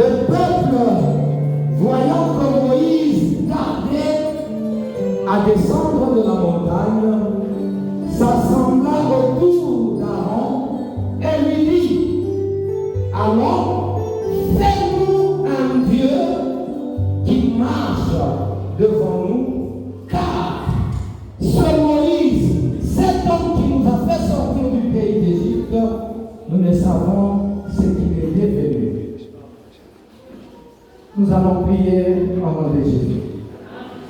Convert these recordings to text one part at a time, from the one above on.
Le peuple, voyant que Moïse tardait à descendre de la montagne, s'assembla autour d'Aaron et lui dit, alors, fais-nous un Dieu qui marche devant nous, car ce Moïse, cet homme qui nous a fait sortir du pays d'Égypte, nous ne savons ce qu'il est devenu. Nous allons prier au nom de Jésus.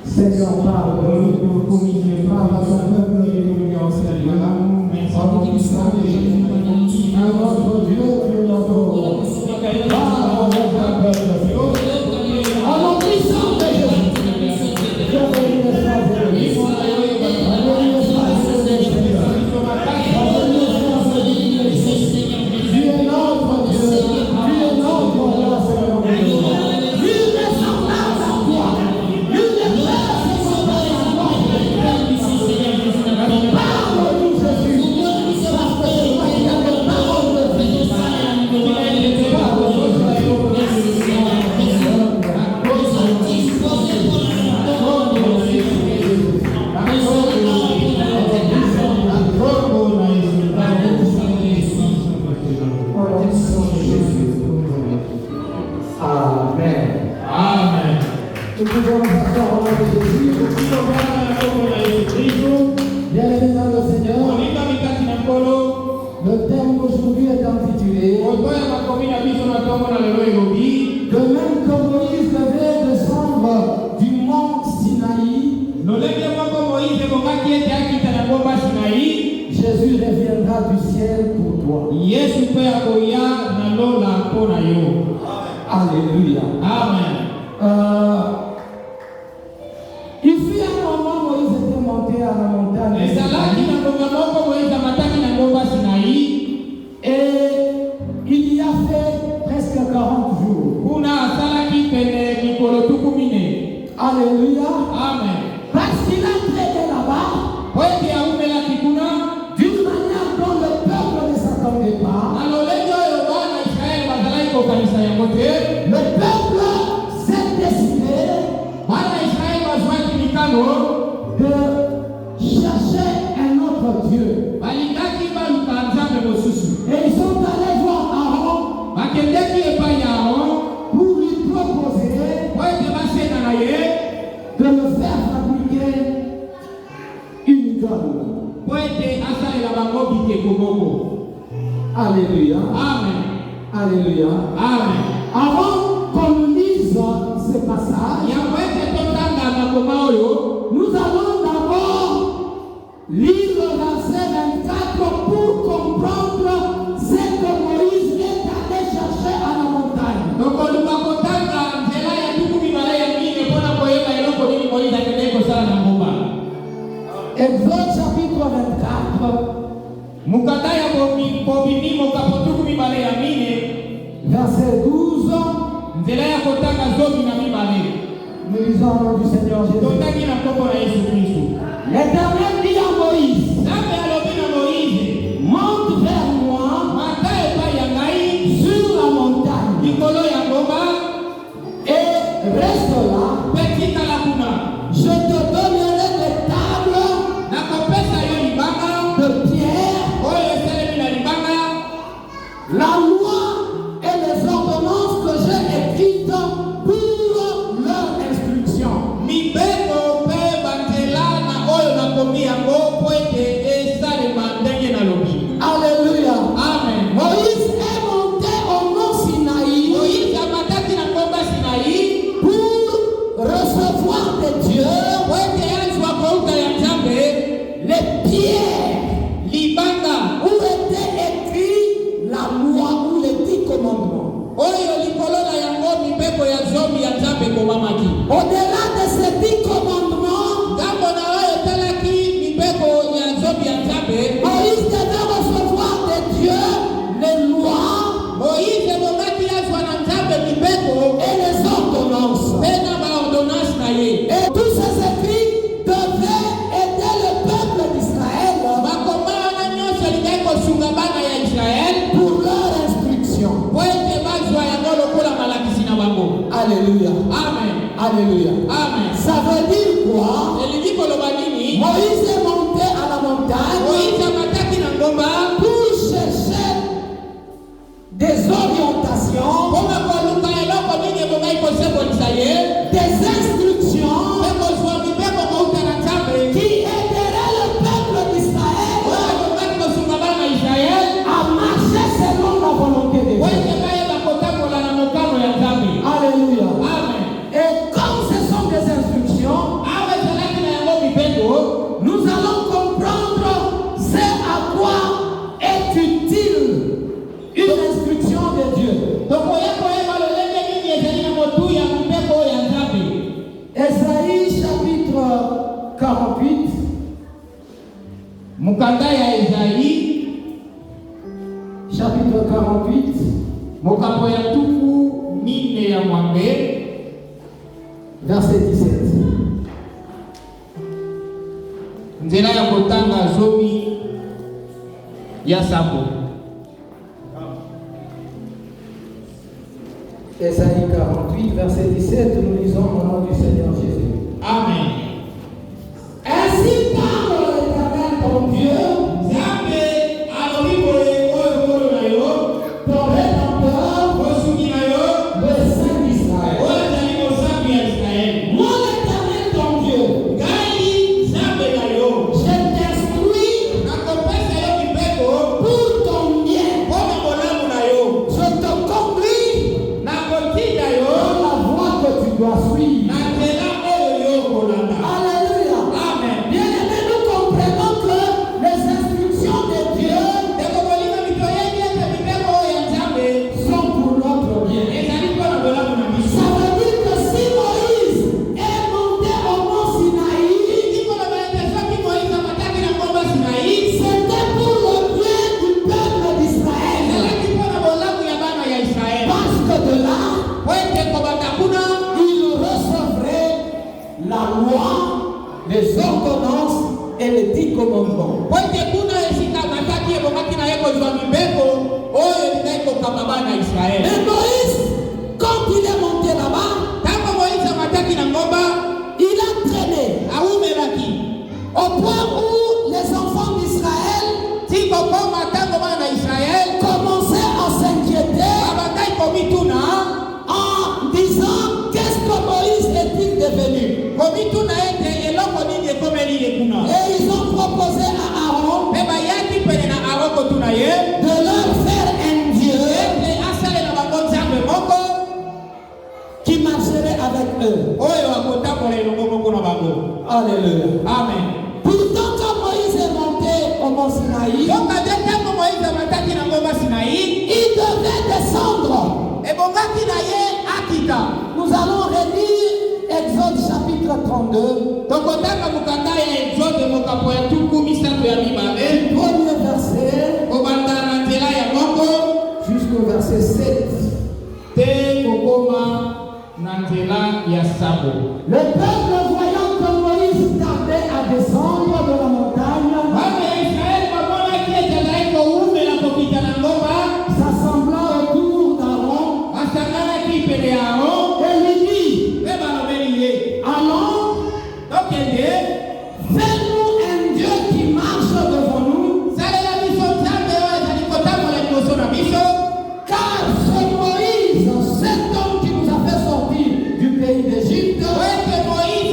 Seigneur, pardonne pour nous, parle à ton peuple et nous lui enseigne. Au nom du sang de Jésus, à notre Dieu, tu es notre roi. Parle avec ta peuple. Au nom du sang de Jésus, je veux une espace de vie. Tu es notre Dieu, tu es notre roi, Seigneur. Le thème d'aujourd'hui est intitulé de même que Moïse devait descendre du mont Sinaï, Jésus reviendra du ciel pour toi. Alléluia. Amen. Il fut un moment où Moïse était monté à la montagne. Et il y a fait presque 40 jours. Alléluia. Amen. Parce qu'il a traité là-bas d'une manière dont le peuple ne s'attendait pas. Le peuple s'est décidé de chercher un autre Dieu. Et ils sont allés voir Aaron pour lui proposer de le faire fabriquer une idole. Alléluia. Amen. Alléluia. Amen. Avant qu'on lise ce passage, nous allons d'abord lire le verset 24 pour comprendre ce que Moïse est allé chercher à la montagne. Exode chapitre 24, verset 12. Nous lisons au nom du Seigneur Jésus. L'Éternel dit à Moïse, monte vers moi sur la montagne et reste là. Je te donnerai des tables de pierre, la loi et les ordonnances que j'ai écrites pour leur instruction. Alléluia. Amen. Moïse est monté au mont Sinaï pour recevoir de Dieu les pierres où était écrit la loi ou les 10 commandements. Au-delà de ces 10 commandements, Moïse devait recevoir de Dieu les lois et les ordonnances. Et tous ces écrits devaient aider le peuple d'Israël pour leur instruction. Alléluia. Amen. Alléluia. Amen. Ça veut dire quoi? Elingi koloba nini? Moïse est monté à la montagne Moïse amataki na ngomba pour chercher des orientations, mpona koluka eloko nini ebongai kosekolisa ye des instructions mpe kozwa mibeko kouta na nzambe qui aideraient le peuple d'Israël oyo ebongaki kosunga bana Israele à marcher selon la volonté de po Dieu. ete bayeba kotambola na mokano ya nzambe. Alléluia. Amen. Et comme ce sont des instructions, awa ezalaki na yango mibeko nous allons comprendre ce à quoi est utile une instruction de Dieu. tokoya koyeba lolenge nini ezali na motuya mibeko oyo ya nzambe. Esaïe chapitre 48, mokanda ya Ezayi chapitre 48, mokambo ya tuku mine ya mwambe verset 17. nzela ya kotanga zomi ya sambo. Esaïe 48, verset 17, nous lisons au nom du Seigneur Jésus. Amen. Ainsi parle l'Éternel ton Dieu, nzambe alobi boye oyo nkolo na yo ton Rédempteur, mosungi na yo le Saint d'Israël. oyo azali mosambi ya Israele. Moi, l'Éternel ton Dieu, ngai nzambe na yo je t'instruis nakopesa yo mibeko pour ton bien. mpona bolamu na yo Je te conduis nakotinda yo dans la voie que tu dois suivre. na nzela oyo yo kolanda. Alléluia. Amen. Bien-aimés, nous comprenons que les instructions de Dieu ndeko bolingo mitoyebi ete mibeko oyo ya nzambe sont pour notre bien. ezali mpona bolamu na biso. Ça veut dire que si Moïse est monté au mont Sinaï, Elingi koloba ete soki Moïse amataki na ngomba Sinai c'était pour le bien du peuple d'Israël. ezalaki mpona bolamu ya bana ya Israele. Parce que de là, po ete kobanda kuna il recevrait la loi, les ordonnances et les 10 commandements. po ete kuna esika amataki ebongaki na ye kozwa mibeko oyo elingai kokamba bana ya Israele. Mais Moïse, quand il est monté là-bas, Ntango Moïse amataki na ngomba il a traîné awumelaki au point où les enfants d'Israël ti kokoma ntango bana na Israele commençaient à s'inquiéter babandaki komituna en disant qu'est-ce que Moïse est-il devenu? komituna ete eloko nini ekomeli ye kuna. Et ils ont proposé à Aaron mpe bayaki pene na Aron kotuna ye de leur faire un Dieu ete asalela bango nzambe moko qui marcherait avec eux. oyo akotambola elongo moko na bango. Alléluia. Amen. Pourtant, quand Moïse est monté au mont Sinaï, yoka nde ntango Moïse amataki na ngomba Sinai il devait descendre. ebongaki na ye akita. Nous allons relire Exode chapitre 32, tokotanga mokanda ya Exode mokambo ya tuku misato ya mibale premier verset kobanda na nzela ya moko jusqu'au verset 7. te kokoma na nzela ya sabo. Le peuple, voyant que Moïse tardait à descendre de la montagne, bana ya Israele bamonaki ete azali kowumela kokita na ngomba s'assembla autour d'Aaron basanganaki pene ya Aron et lui dit, mpe balobeli ye allons, tokende fais-nous un Dieu qui marche devant nous, salela biso nzambe oyo ezali kotambola liboso na biso car c'est Moïse, cet homme qui nous a fait sortir du pays d'Égypte, po ete Moïse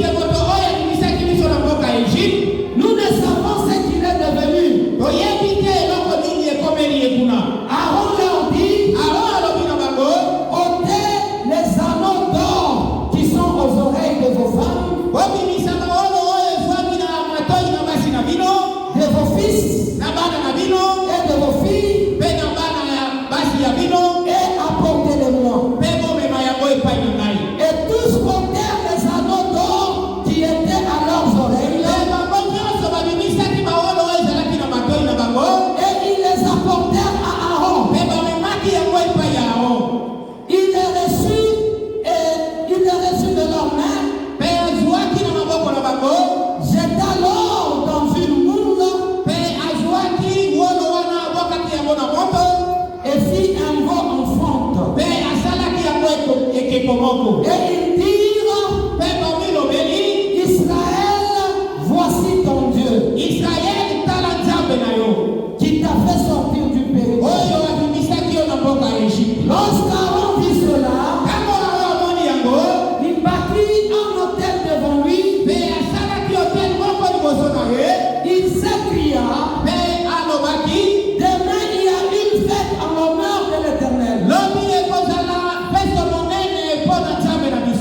ndeko moko. Et ils dirent, Pepo bilobeli, Israël, voici ton Dieu, Israël tala nzambe na yo. qui t'a fait sortir du pays. Oyo abimisaki yo na mboka ya Egypte. Lorsqu'Aaron vit cela, Tango na yo amoni yango, il bâtit un autel devant lui. pe asalaki hotel moko liboso na ye, Il s'écria, pe alobaki, demain il y a une fête en l'honneur de l'Éternel. lobi ekozala peso monene mpo na nzambe na biso.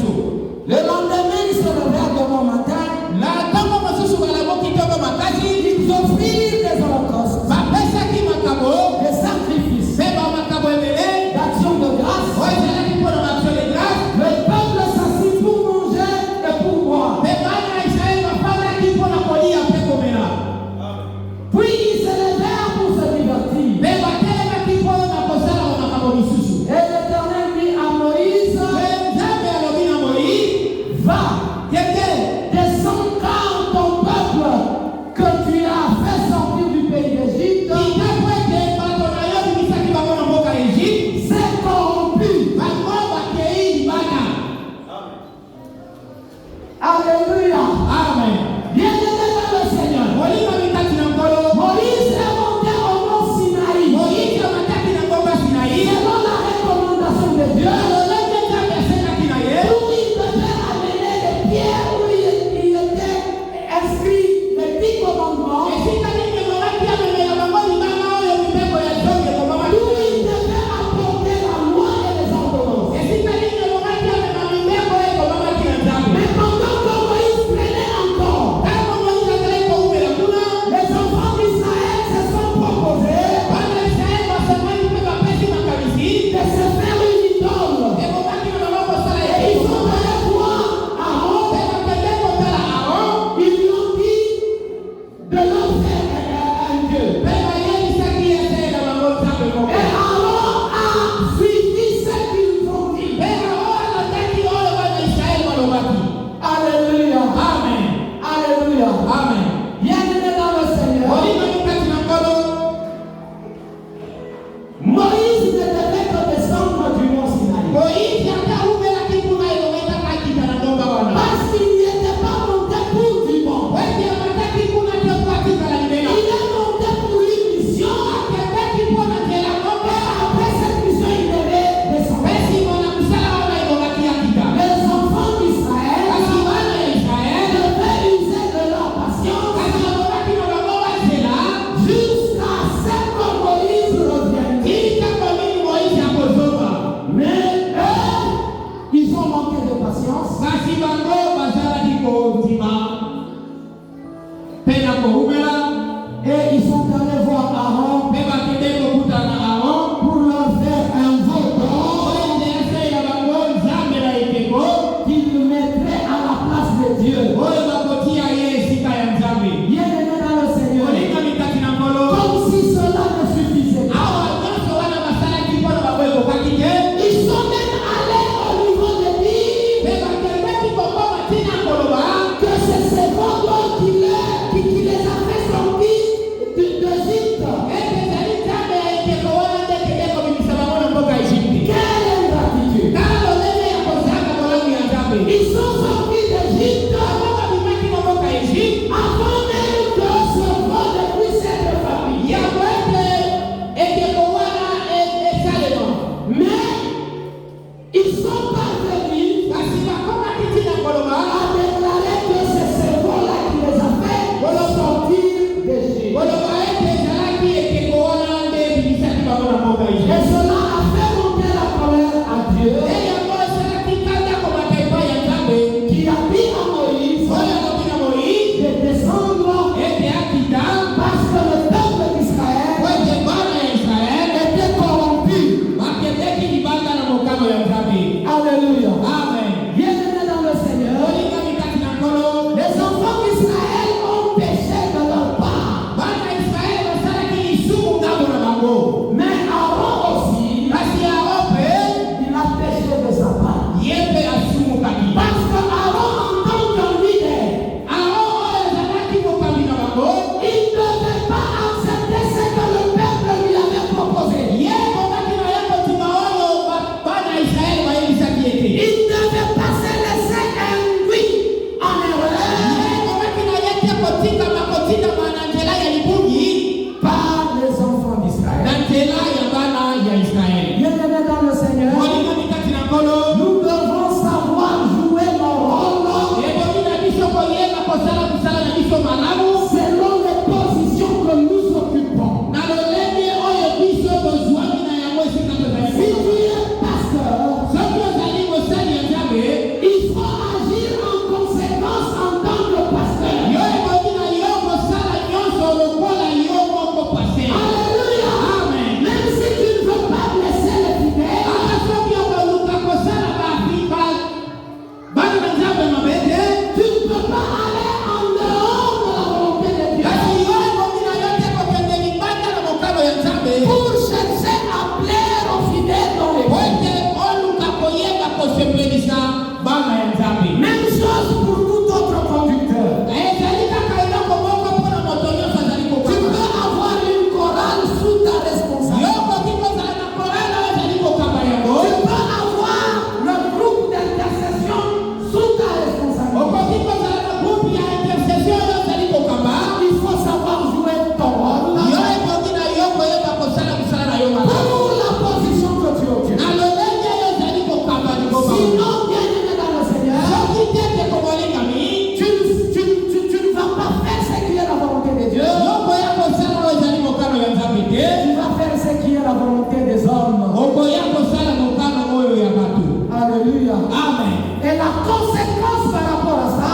Amen. Et la conséquence par rapport à ça,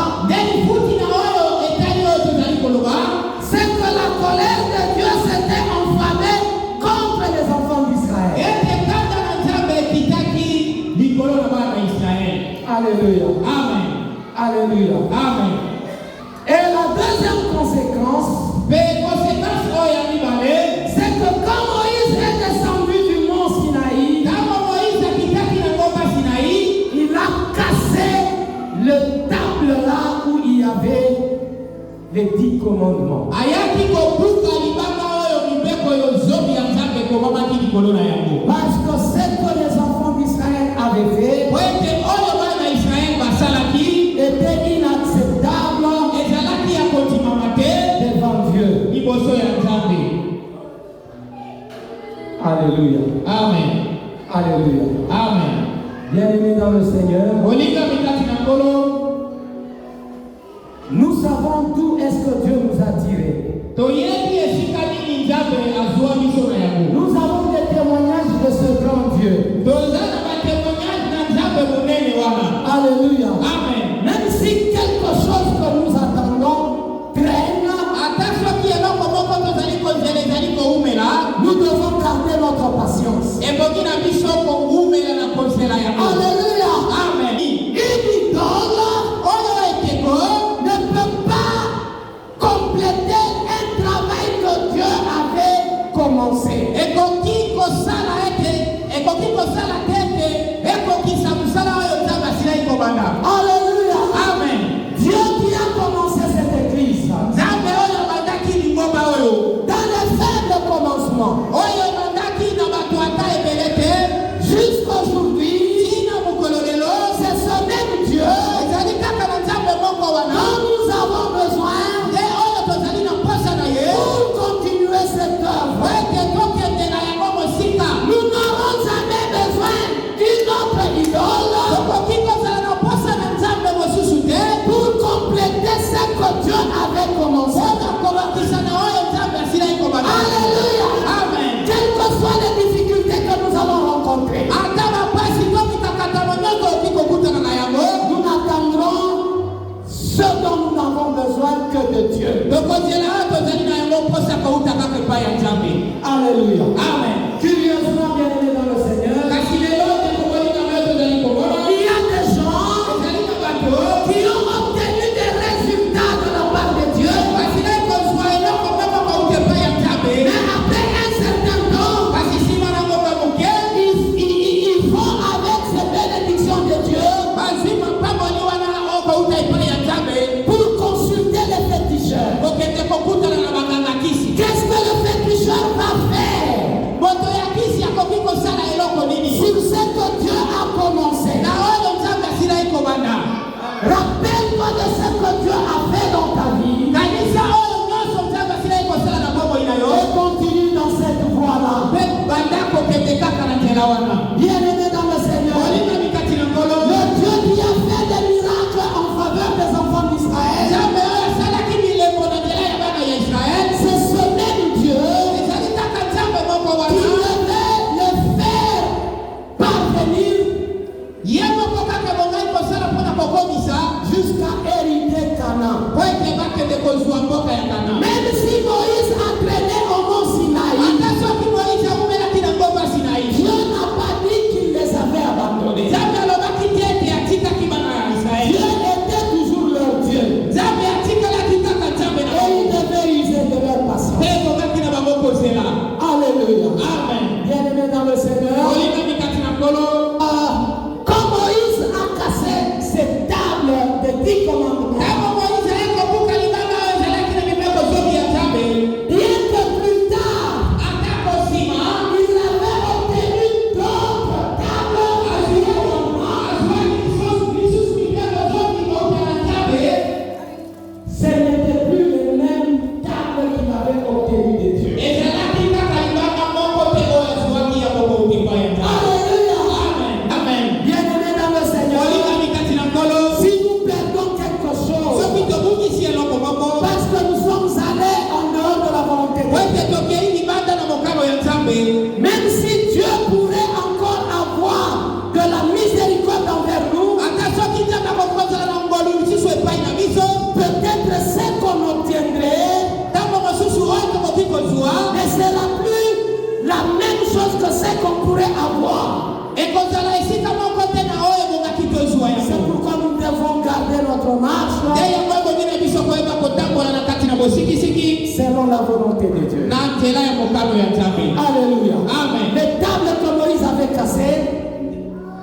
c'est que la colère de Dieu s'était enflammée contre les enfants d'Israël. Alléluia. Amen. Alléluia. Amen. Et la deuxième conséquence, c'est que quand Moïse est descendu du mont Sinaï, il a cassé le table là où il y avait les 10 commandements. Parce que ce que les enfants d'Israël avaient fait était inacceptable devant Dieu. Alléluia. Amen. Alléluia. Amen. Bien-aimés dans le Seigneur, nous savons d'où est-ce que Dieu nous a tirés. Nous avons des témoignages de ce grand Dieu. Alléluia. Amen. Même si quelque chose que nous attendons traîne, nous devons garder notre patience. Alléluia. Amen. Une idole ne peut pas compléter un travail que Dieu avait commencé. Alléluia. Amen. Dieu qui a commencé cette église dans les faibles commencements jusqu'aujourd'hui, c'est ce même Dieu dont nous avons besoin pour continuer cette œuvre. Nous n'aurons jamais besoin d'une autre idole pour compléter ce que Dieu avait commencé. Alléluia. Amen. Quelles que soient les difficultés que nous allons rencontrer, nous n'attendrons ce dont nous n'avons besoin que de Dieu. Alléluia. Amen. Curieusement, bien-aimés dans le Seigneur, il y a des gens qui ont obtenu des résultats de la part de Dieu, mais après un certain temps, ils vont avec ces bénédictions de Dieu pour consulter les féticheurs. Qu'est-ce que le féticheur va faire sur ce que Dieu a commencé? Rappelle-toi de ce que Dieu a fait dans ta vie et continue dans cette voie-là. Bien-aimé dans le Seigneur, le Dieu qui a fait des miracles en faveur des enfants d'Israël, c'est ce même Dieu qui devait le faire parvenir jusqu'à hériter Canaan. Même si Moïse entraînait au mont Sinaï, Dieu n'a pas dit qu'il les avait abandonnés. Dieu était toujours leur Dieu. Et il devait user de leur patience. Alléluia. Amen. Bien-aimé dans le Seigneur, quand Moïse a cassé cette table de 10 commandements,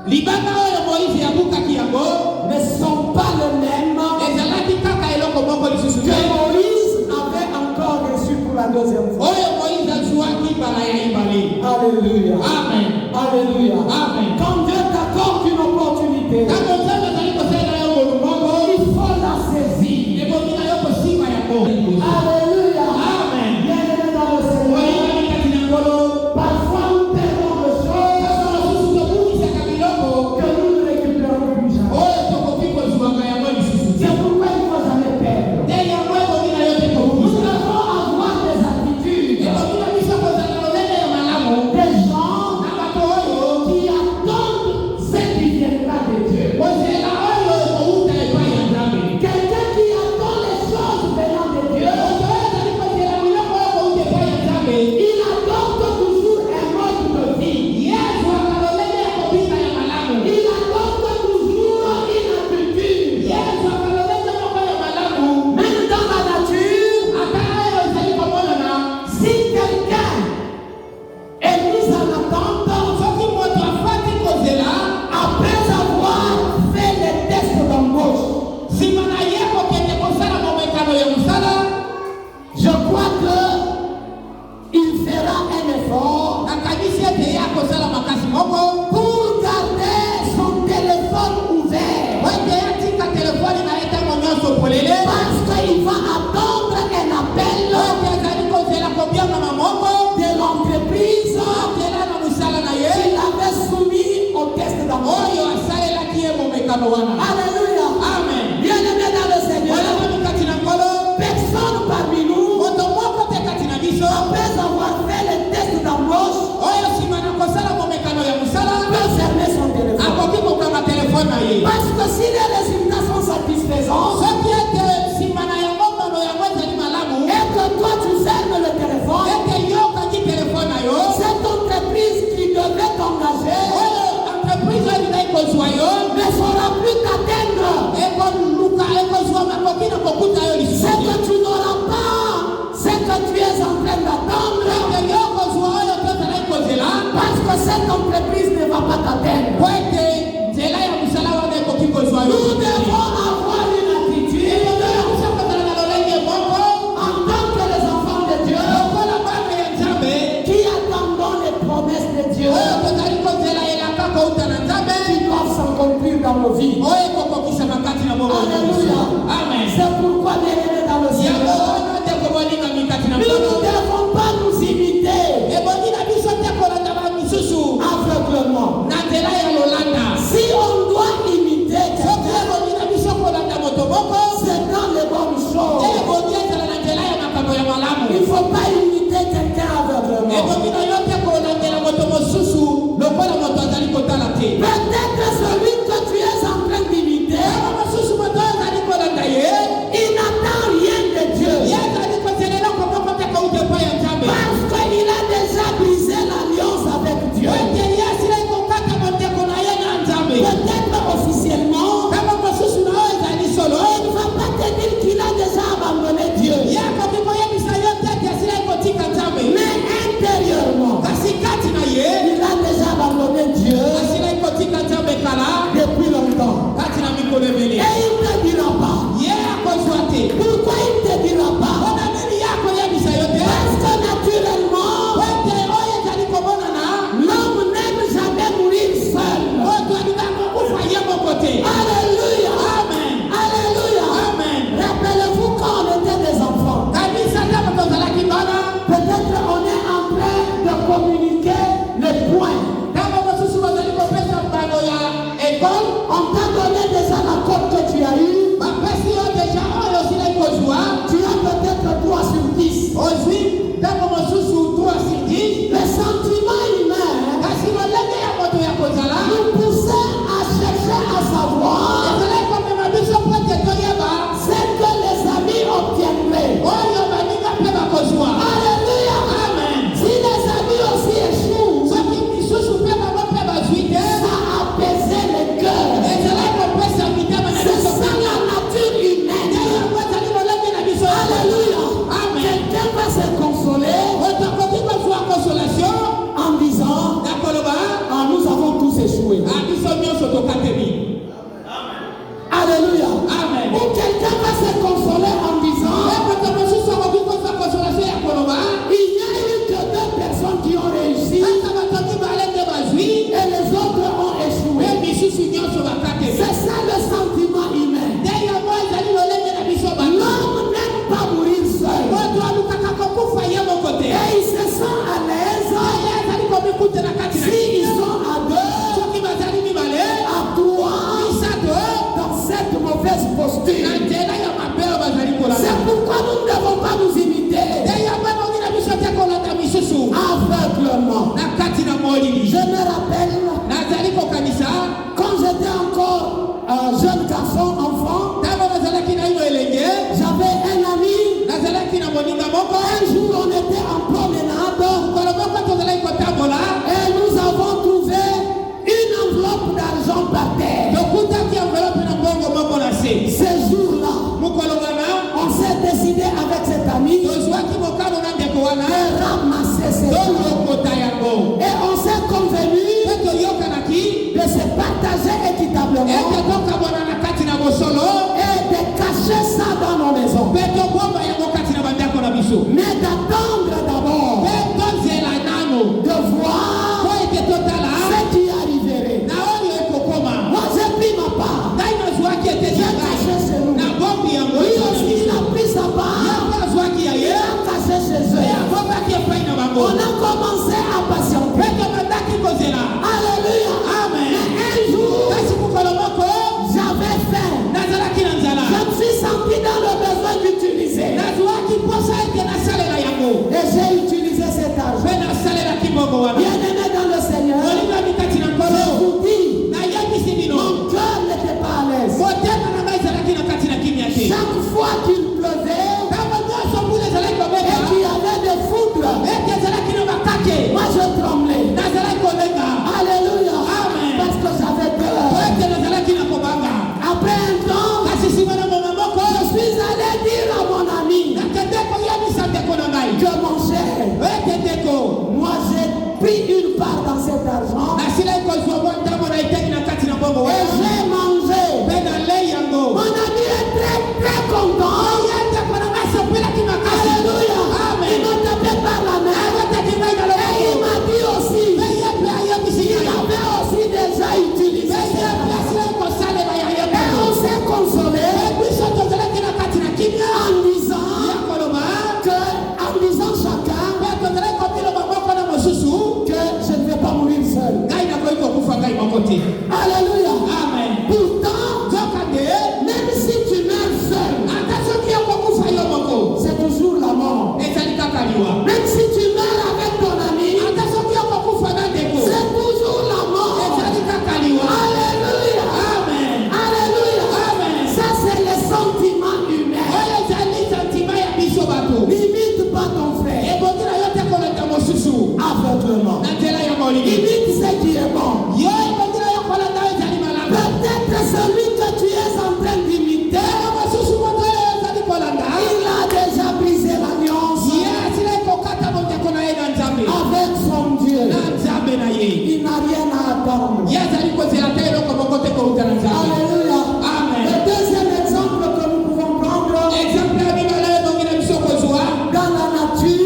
libanga oyo Moïse yabukaki yango ne sont pas les mêmes ezalaki kaka eloko moko lisusu que Moïse avait encore reçu pour la deuxième fois. oyo Moïse azwaki mbala ya ibale. Alléluia. Amen. Alléluia. Amen. Quand Dieu t'accorde une opportunité, Tango nzambe azali kosala yo ngolu moko il faut la saisir. ebongi na yo kosima yango. Alléluia. Amen. Bienvenue dans le Seigneur. oyebani kati na ngolo Parfois nous perdons des choses kasi mosusu tobukisaka biloko que nous ne récupérons plus jamais. oyo tokoki kozwaka yango lisusu te. C'est pourquoi il ne faut jamais perdre. te yango ebongi na yo te Nous kobukisa devons avoir des attitudes, ebongi na biso kozala lolenge ya malamu des gens na bato oyo qui attendent ce qui viendra de Dieu. kozela oyo ekouta epai ya nzambe. Quelqu'un qui attend les choses venant de Dieu, moto oyo ezali kozela biloko oyo ekouta epai ya nzambe il adopte toujours un mode de vie. yesu akalolenge ya kobika ya malamu. Il adopte toujours une attitude. yesu akalolenge moko ya malamu Même dans la nature, ata oyo ezali komonana si quelqu'un est mis en attente, soki moto afati kozela après avoir fait les tests d'embauche, nsima na ye kokende kosala momekano ya mosala je crois que il fera un effort nakanisi ete ye akosala makasi moko pour garder son téléphone ouvert. ete atika telefone na ye ntango nyonso polele Parce qu'il va attendre un appel ete azali kozela kobiangama moko de l'entreprise akela na mosala na ye qu'il avait soumis au test d'embauche. oyo asalelaki ye momekano wana. Alléluia. Amen. Bien-aimés dans le Seigneur, oyebani kati na nkolo personne parmi nous, moto moko te kati na biso après avoir fait le test d'embauche, oyo nsima na kosala momekano ya mosala peut fermer son téléphone. akoki kokanga telefone na ye Parce que si les résultats sont satisfaisants soki ete nsima na yango mono yango ezali malamu et que toi tu fermes le téléphone, ete yo okangi telefone na yo cette entreprise qui devait t'engager oyo entreprise oyo elingai kozwa yo ne saura plus t'atteindre. ekoluka ekozwa makoki na kokuta yo C'est lisusu que tu n'auras pas ce que tu es en train d'attendre ete yo okozwa oyo tozalai kozela parce que cette entreprise ne va pas po t'atteindre. ete nzela ya mosala wana ekoki kozwa yo Nous devons avoir une attitude ekoki kozala na lolenge moko en tant que les enfants de Dieu lokola bana ya nzambe qui attendons les promesses de Dieu oyo tozali kozela elaka kouta na nzambe qui doivent s'accomplir dans nos vies. oyo ekokokisaka kati na bomo Alléluia. amen C'est pourquoi, bien-aimés dans le yango Seigneur, wana te kobolingami kati na nous ne bomo devons pas nous imiter ebongi na biso te kolanda bamisusu aveuglement. na nzela ya lolanda Si on doit imiter soki quelqu'un, ebongi na biso kolanda moto moko c'est dans les bonnes choses. te ebongi ezala na nzela ya makambo ya malamu Il ne faut pas imiter quelqu'un aveuglement. ebongi na yo te kolandela moto mosusu lokola moto azali kotala te Peut-être celui que tu es en train d'imiter, yango mosusu moto oyo azali kolanda ye il n'attend rien de Dieu. ye azali kozela eloko moko te kouta epai ya nzambe Parce qu'il a déjà brisé l'alliance avec Dieu. ete ye asila ekokata bandeko na ye na nzambe Peut-être officiellement, ntango mosusu na oyo ezali solo il ne va pas te dire qu'il a déjà abandonné Dieu. ye akoki koyebisa yo te ete asila ekotika nzambe Mais intérieurement, kasi kati na ye il a déjà abandonné Dieu asila ekotika nzambe kala depuis longtemps. kati na mikolo ebele Et il ne te dira pas. ye akozwa te Pourquoi il ne te dira pas? mpona nini ye akoyebisa yo te Parce que naturellement, ete oyo ezali komonana l'homme n'aime jamais mourir seul. moto alingaka kokufa ye moko te. Alléluia. Amen. Alléluia. Amen. Rappelez-vous quand on était des enfants. kabisa ntango tozalaki bana Peut-être on est en train de communiquer les points. ntango mosusu bazali kopesa mbano ya ekole On t'a donné déjà la cote que tu as eue. bapesi yo deja oyo osilai kozwa Tu as peut-être 3 sur 10. ozwi ntango mosusu 3 sur 10 Le sentiment humain kasi lolenge ya moto ya kozala nous poussait à chercher à savoir ezalaki komema biso mpo ete toyeba ce que les amis obtiendraient. oyo baninga mpe bakozwa. Alléluia. Amen. Si les amis aussi échouent, soki misusu mpe bango mpe bazwi te ça apaisait le cœur. biso nyonso tokatemi. Alléluia. Amen. Ou quelqu'un va se consoler en disant, il n'y a eu que 2 personnes qui ont réussi et les autres ont échoué. C'est ça le sentiment humain. L'homme n'aime pas mourir seul. Et il se sent à l'aise s'ils sont à 2, à 3, dans cette mauvaise posture. C'est pourquoi nous ne devons pas nous imiter aveuglement. Je me rappelle quand j'étais encore jeune garçon, enfant, j'avais un ami. Un jour on était en promenade et nous avons trouvé une enveloppe d'argent par terre. Ce jour-là, on s'est décidé avec cet ami de ramasser ces choses. Et on s'est convenu de se partager équitablement et de cacher ça dans nos maisons. Mais d'attendre d'abord de voir ce qui arriverait. Moi j'ai pris ma part. J'ai caché chez nous. Lui aussi il a pris sa part. Il a caché chez eux. On a commencé à patienter. Alléluia. Amen. Mais un jour, j'avais faim. Je me suis senti dans le besoin d'utiliser. Et j'ai utilisé cet argent. Bien-aimé dans le Seigneur, je vous dis, mon cœur n'était pas à l'aise. Chaque fois qu'il pleuvait et qu'il y avait des foudres, moi je tremblais. Alléluia. Parce que j'avais peur. Après un temps, je suis allé dire à mon ami que mon cher, moi j'ai pris une part dans cet argent et j'ai mangé. Mon ami est très très content. Alléluia. Il m'a tapé par la main et il m'a dit aussi il avait aussi déjà utilisé cet argent. Et on s'est consolé en disant chacun que je ne vais pas mourir seul. Alléluia. Amen. Pourtant, même si tu meurs seul, c'est toujours la mort. Même si tu meurs avec ton ami, c'est toujours la mort. Alléluia. Amen. Alléluia. Amen. Ça c'est le sentiment humain. Limite pas ton frère aveuglement. Limite ce qui est bon. Peut-être celui que tu es en train d'imiter, il a déjà brisé l'alliance avec son Dieu. Il n'a rien à attendre. Alléluia. Amen. Le deuxième exemple que nous pouvons prendre dans la nature,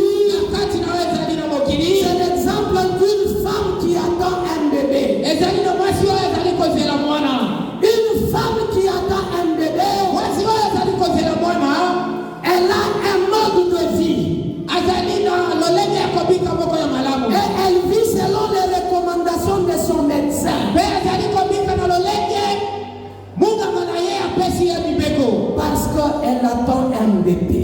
c'est l'exemple d'une femme qui attend un bébé. Une femme qui attend un bébé, elle a un mode de vie. Et elle vit selon les recommandations de son médecin. Parce qu'elle attend un bébé.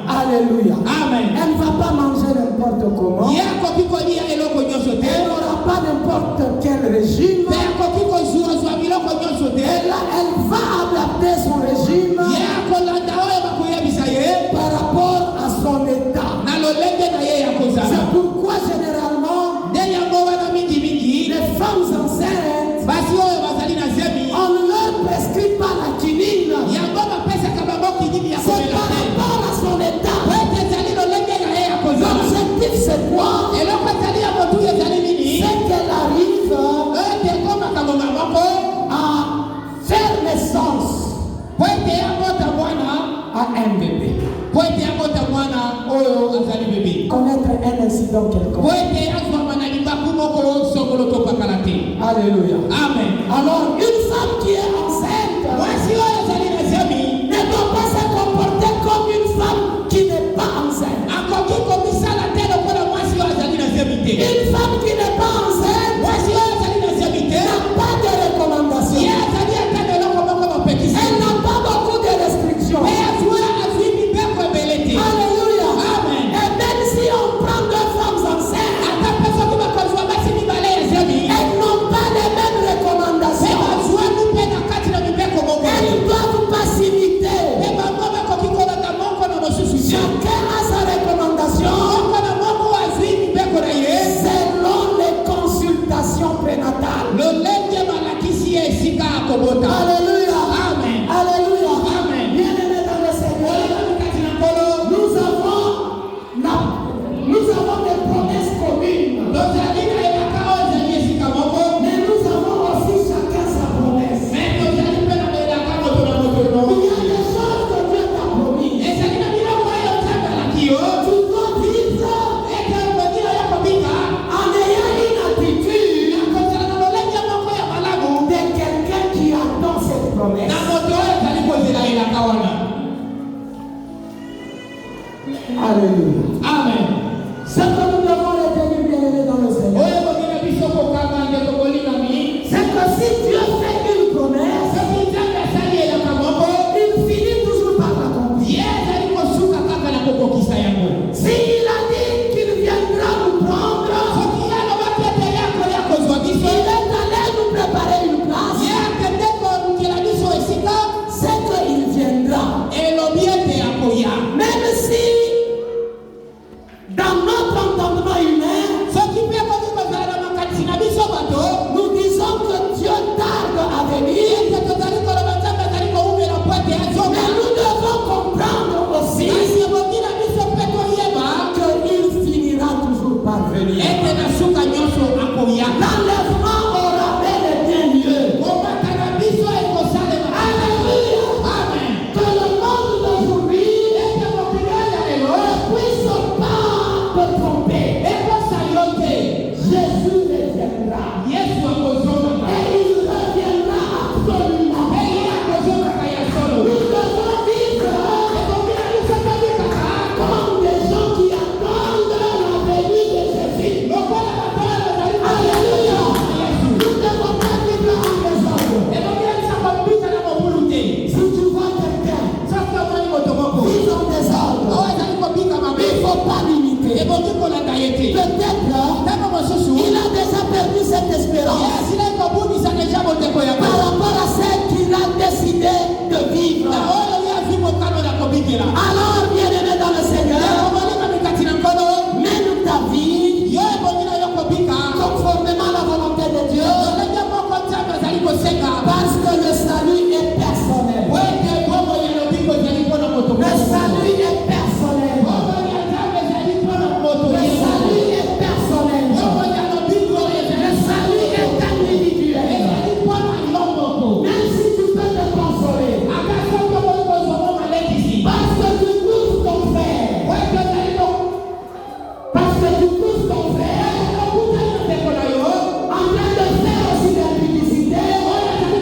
Alléluia. Amen. Elle ne va pas manger n'importe comment. Elle n'aura pas n'importe quel régime. Elle va adapter son régime par rapport à son état. C'est pourquoi généralement les femmes enceintes, on ne leur prescrit pas la quinine. C'est par rapport à son état. L'objectif c'est quoi? C'est qu'elle arrive a un bébé. Poete abota mwana oyo azali bébé. Connaître un incident quelconque. Poete azwa na libaku moko sokolo to pakalate. Alléluia. Amen. Alors, une femme qui est enceinte Wasi oyo azali na zemi ne doit pas se comporter comme une femme qui n'est pas enceinte. akoki komisala te lokola mwasi oyo azali na zemi te. Une femme qui n'est pas enceinte Mwasi oyo azali na zemi te n'a pas de recommandation. ye azali ata na eloko moko bapekisi. Elle n'a pas beaucoup de restrictions. Me azwi mibeko ebele te. Alléluia. Amen. Et même si on prend deux femmes enceintes, ata mpe soki bakozwa basi mibale ya zemi elles n'ont pas les mêmes me recommandations. bazwani mpe na kati na mibeko moko Elles ne doivent pas s'imiter. me bango bakoki kolanda moko na mosusu te. Chacun a sa recommandation moko na moko azwi mibeko na ye selon les consultations prénatales. lolenge balakisi ye esika ya kobota. Alléluia. Amen. Alléluia. Amen. Bien-aimés dans le Seigneur, kati na nkolo nous avons des promesses communes. tozali na elaka oyo ezali esika moko Mais nous avons aussi chacun sa promesse. me tozali mpe na elaka moto na moto Il y a des choses que Dieu t'a promis. ezali na biloko oyo nzambe alaki yo Tu dois vivre ete okokila yo kobika en ayant une attitude akozala na lolenge moko ya malamu de quelqu'un qui attend cette promesse. na moto oyo ezali kozela elaka wana. Alléluia. Amen. Ce que nous devons retenir, bien-aimés dans le Seigneur, oyo kokila biso kokanga ndeko bolingami c'est que si Dieu fait une promesse, soki nzambe asali elaka moko il finit toujours par l'accomplir. ye azali kosuka kaka na kokokisa yango. S'il a dit qu'il viendra nous prendre, soki ye alobaki ete ye akoya kozwa biso il est allé nous préparer une place, ye akende kolukela biso esika c'est qu'il viendra. elobi ete akoya. Même si dans notre entendement humain, soki mpe koki kozala na makanisi na biso bato nous disons que Dieu tarde à venir, ete tozali koloba nzambe azali koumela po ete mais azoka nous devons comprendre aussi kasi ebongi na biso mpe toyeba qu'il finira toujours par venir. ete na suka nyonso akoya. L'enlèvement aura bel et bien lieu. komata na biso ekosalema. Alléluia. Amen. Que le monde d'aujourd'hui ete mokili oyo ya lelo ne puisse pas te tromper. ekosa yo te. Jésus reviendra. yesu akozongaka Et il reviendra absolument. mpe ye akozongaka ya solo. Nous devons vivre ebongi na biso tobikaka comme des gens qui attendent la venue de Jésus. lokola bato oyo bazali Alléluia. yesu. Nous ne devons pas vivre en désordre. ebongi na biso kobika na mobulu te. Si tu vois quelqu'un soki omoni moto moko vivre en désordre, oyo azali kobika mabe il ne faut pas l'imiter. ebongi kolanda ye te. Peut-être ntango mosusu il a déjà perdu cette ye espérance asilai kobundisa deja moteko ya par rapport à ce qu'il a décidé de vivre. na oyo ye azwi mokano na kobikela. Alors, bien-aimé dans le Seigneur, okolinga mikati na nkolo mène ta vie yo ebongi na yo kobika conformément à la volonté de Dieu, lolenge moko nzambe azali kosenga parce que le salut est personnel. po ete bongo ya lobiko ezali mpona moto Le salut est personnel. bongo ya nzambe ezali mpona moto Le salut est personnel. bongo ya lobiko Le ezali salut est individuel. ezali mpona yo moko. Même si tu peux te consoler, ata soki okoki kozwa mo malekisi parce que tu pousses ton frère, po ete ozali parce que tu pousses ton frère kokutani na ndeko na yo en train de faire aussi de la publicité, oyo azali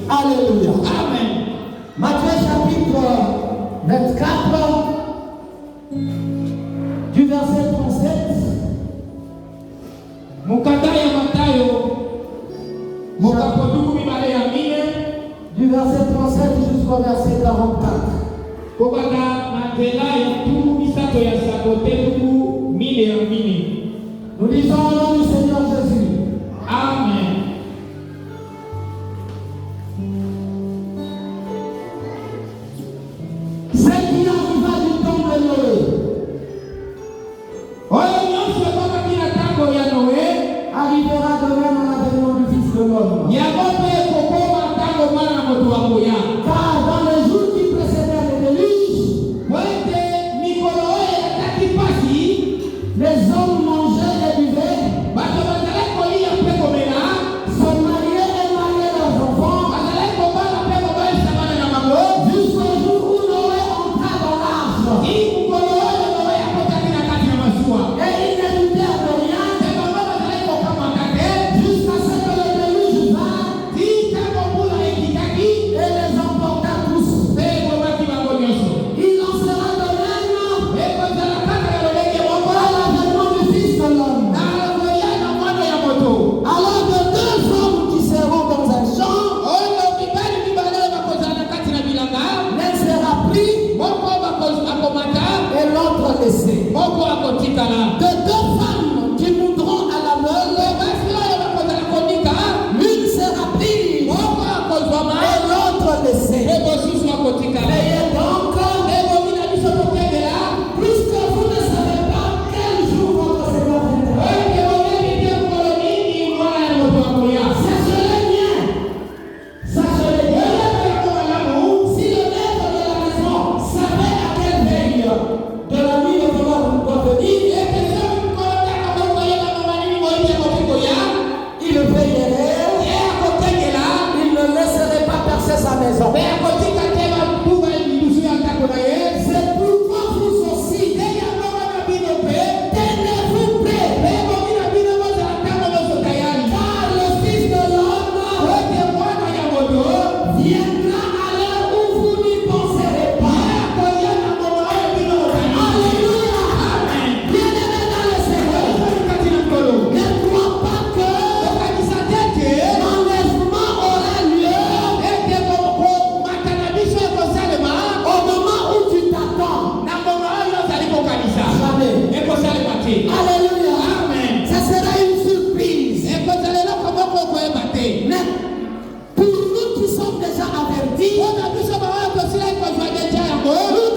Alléluia. Amen. Matthieu chapitre 24, du verset 37. Mukadaya Matayo. Mukapoduku mibale ya mine. Du verset 37 jusqu'au verset 44. Kokata matela ya tuku misato ya sakote tuku mine ya mine. Nous lisons au nom du Seigneur Jésus. Amen. Ce qui arriva du temps de Noé arrivera de même à l'avènement du Fils de l'homme. Car dans les jours qui précédèrent le déluge, les hommes mangeaient et buvaient, se mariaient et mariaient leurs enfants, jusqu'au jour où Noé entra dans l'arche. Et ils ne doutèrent de rien jusqu'à ce que le déluge vint et les emporta tous. Il en sera de même à l'avènement du Fils de l'homme. Alors que deux hommes qui seront dans un champ, l'un sera pris et l'autre laissé. De deux femmes qui moudront à la meule, l'une sera prise et l'autre laissée. Veillez donc, puisque vous ne savez pas quel jour votre Seigneur viendra. Sachez-le bien. Sachez-le bien. Si le maître de la maison savait à quelle veille de la nuit le voleur doit venir, il veillerait, il ne laisserait pas percer sa maison. C'est pourquoi vous aussi, tenez-vous prêts, car le Fils de l'homme viendra à l'heure où vous n'y penserez pas. Alléluia. Bien-aimés dans le Seigneur, ne crois pas que l'enlèvement aura lieu au moment où tu t'attends. Jamais. Alléluia. Ça sera une surprise. Mais pour nous qui sommes déjà avertis, nous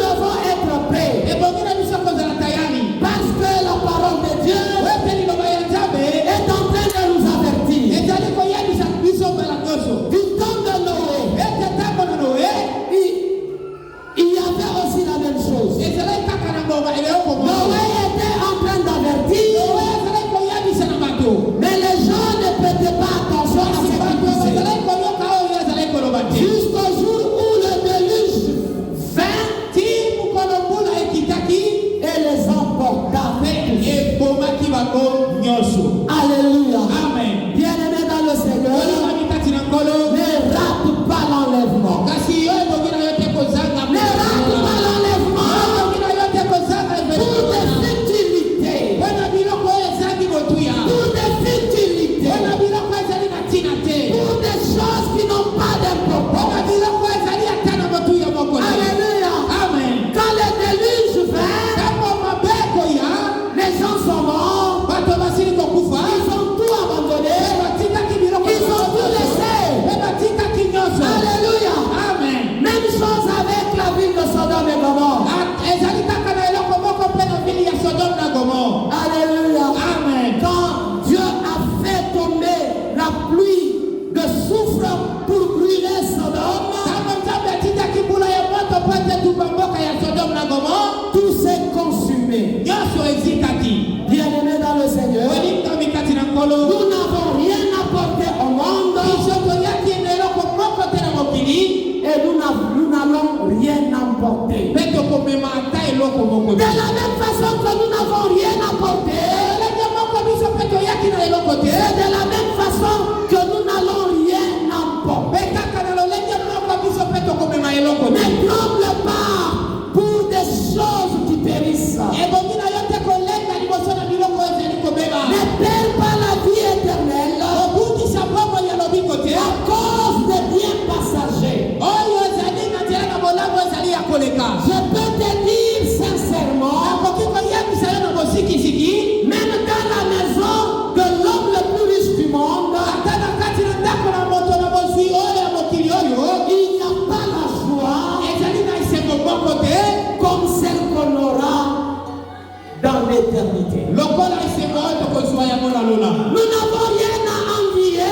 devons être prêts. Parce que la parole de Dieu est en train de nous avertir. Du temps de Noé, il y avait aussi la même chose. Noé était en train d'avertir, mais les gens ne prêtaient pas attention à ce qu'il disait. Jusqu'au jour où le déluge vint et les emporta. Alléluia. Bien-aimés dans le Seigneur, ne rate pas l'enlèvement. Ne rate pas l'enlèvement pour des futilités. Pour des futilités. Pour des choses qui n'ont pas d'importance. Alléluia. Quand le déluge vint, les gens sont morts. perd pas la vie éternelle à cause des biens passagers. Je peux te dire sincèrement, même dans la maison de l'homme le plus riche du monde, il n'y a pas la joie comme celle qu'on aura dans l'éternité. Nous n'avons rien à envier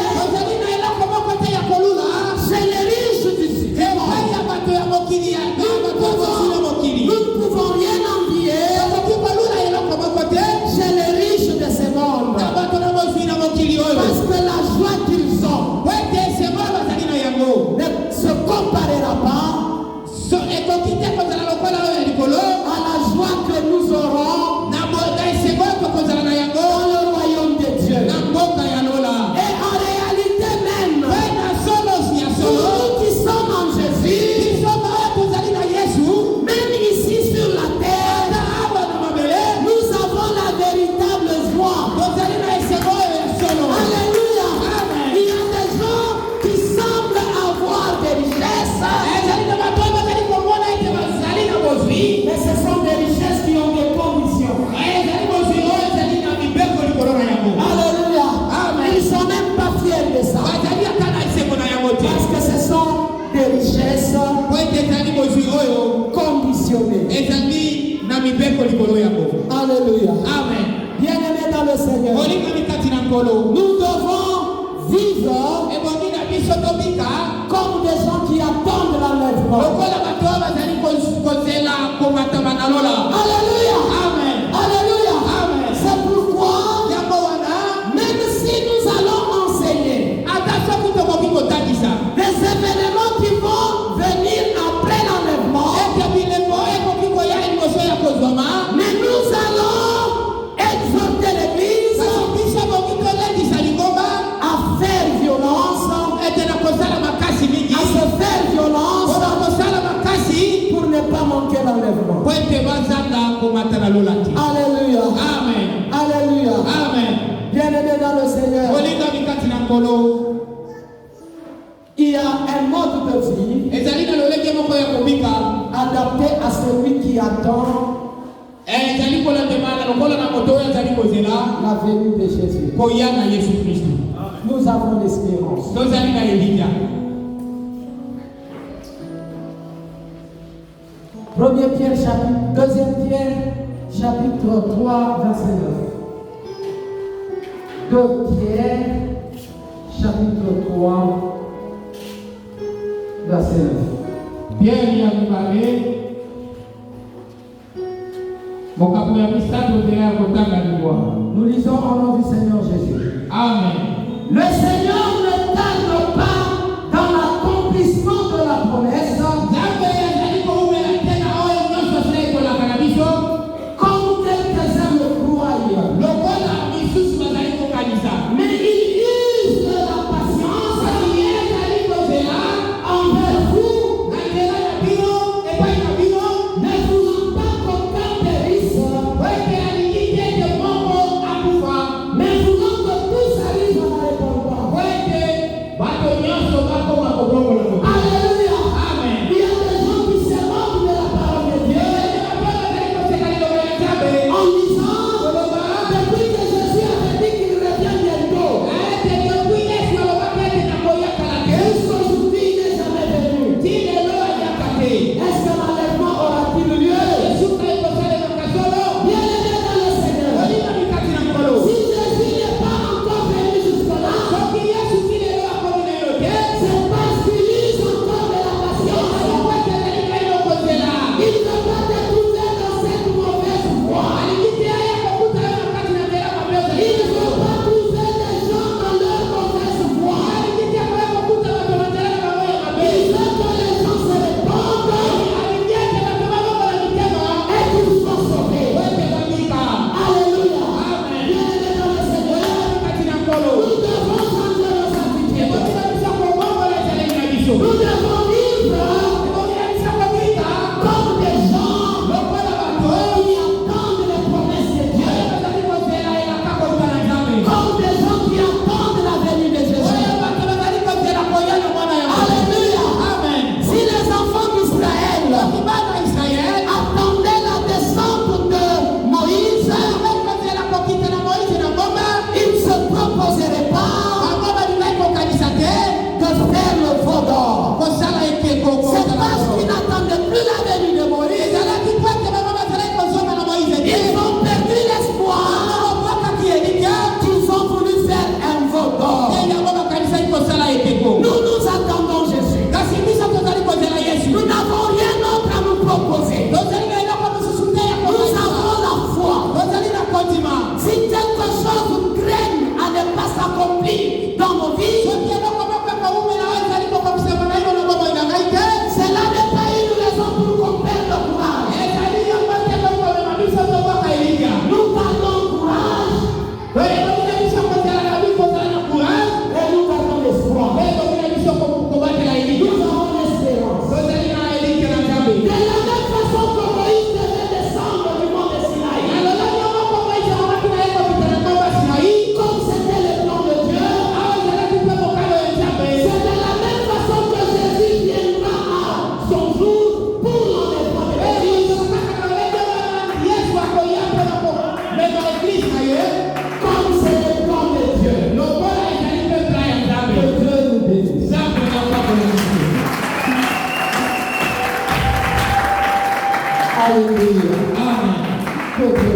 chez les riches d'ici. Nous ne pouvons rien envier chez les riches de ce monde. Parce que la joie qu'ils ont ne se comparera pas à la joie que nous aurons dans le royaume de Dieu. Et en réalité même, pour nous qui sommes en Jésus, même ici sur la terre, nous avons la véritable joie. Alléluia. Il y a des gens qui semblent avoir des richesses, mais ce sont des richesses qui ont des conditions. Alléluia. Ils ne sont même pas fiers de ça. Parce que ce sont des richesses conditionnées. Alléluia. Amen. Bien-aimés dans le Seigneur, nous devons vivre comme des gens qui attendent l'enlèvement. Alléluia. Amen. Alléluia. Amen. C'est pourquoi, même si nous allons enseigner des événements qui vont venir après l'enlèvement, mais nous allons exhorter l'Église à faire violence, à se faire violence pour ne pas manquer l'enlèvement. Alléluia. Amen. Alléluia. Amen. Bien-aimés dans le Seigneur, il y a un mode de vie adapté à celui qui attend la venue de Jésus. Nous avons l'espérance. 1 Pierre chapitre 2 Pierre chapitre 3 verset 9. 2 Pierre chapitre 3 verset 9. Nous lisons au nom du Seigneur Jésus. Amen. Le Seigneur ne tarde pas dans l'accomplissement de la promesse, comme quelques-uns le croient. Mais il use de la patience envers vous, ne voulant pas qu'aucun périsse, nous avons l'espoir. Nous avons l'espérance. De la même façon que Moïse devait descendre du mont de Sinaï, comme c'était le plan de Dieu, c'est de la même façon que Jésus viendra à son jour pour l'enlèvement de l'Église. Comme c'est le plan de Dieu. Que Dieu nous bénisse. Alléluia. Amen. Que Dieu